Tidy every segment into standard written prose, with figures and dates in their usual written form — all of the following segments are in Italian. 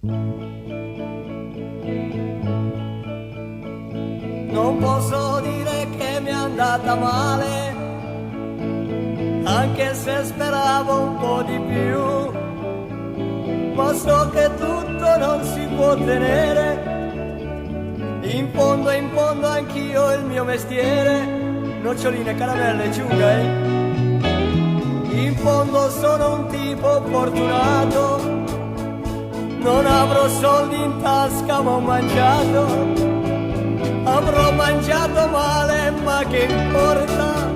Non posso dire che mi è andata male, anche se speravo un po' di più, ma so che tutto non si può tenere. In fondo anch'io il mio mestiere, noccioline, caramelle, ciunghe. In fondo sono un tipo fortunato, non avrò soldi in tasca ma ho mangiato. Avrò mangiato male ma che importa,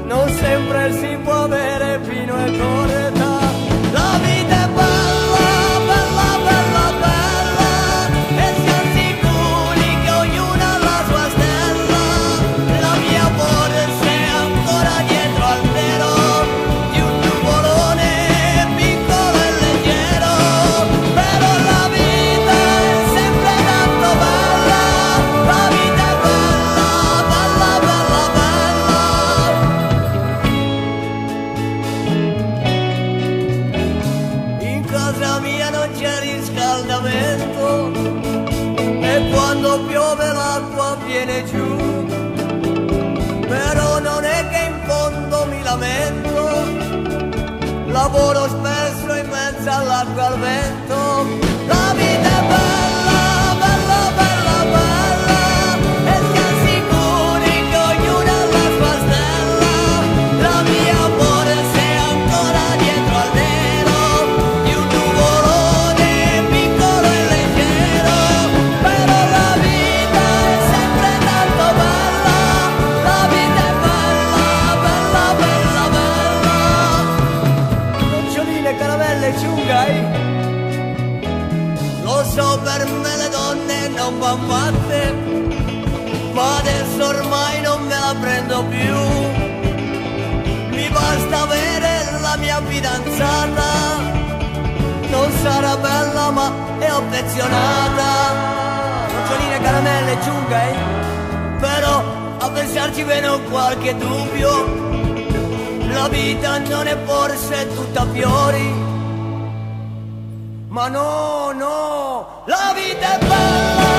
non sempre si può avere vino e torta. La vita è bella, bella, bella, bella, e siamo sicuri che ognuno ha la sua stella. La mia forse è ancora dietro al velo di un nuvolone piccolo e leggero, però la vita è sempre tanto bella. La vita è bella, bella, bella, bella. In casa mia non c'è riscaldamento e quando piove l'acqua viene giù, però non è che in fondo mi lamento, lavoro spesso in mezzo all'acqua al vento. La vita è bella, bella, bella, bella, e siamo sicuri che ognuno ha la sua stella. La mia forse è ancora dietro al velo di un nuvolone piccolo e leggero, però la vita è sempre tanto bella. La vita è bella, bella, bella, bella. Noccioline, caramelle, ciungai. Lo so, per me le donne non van fatte, ma adesso ormai non me la prendo più. Mi basta avere la mia fidanzata, non sarà bella ma è affezionata. Noccioline, caramelle, ciunghe, però a pensarci bene ho qualche dubbio. La vita non è forse tutta fiori, ma no, no, la vita è bella.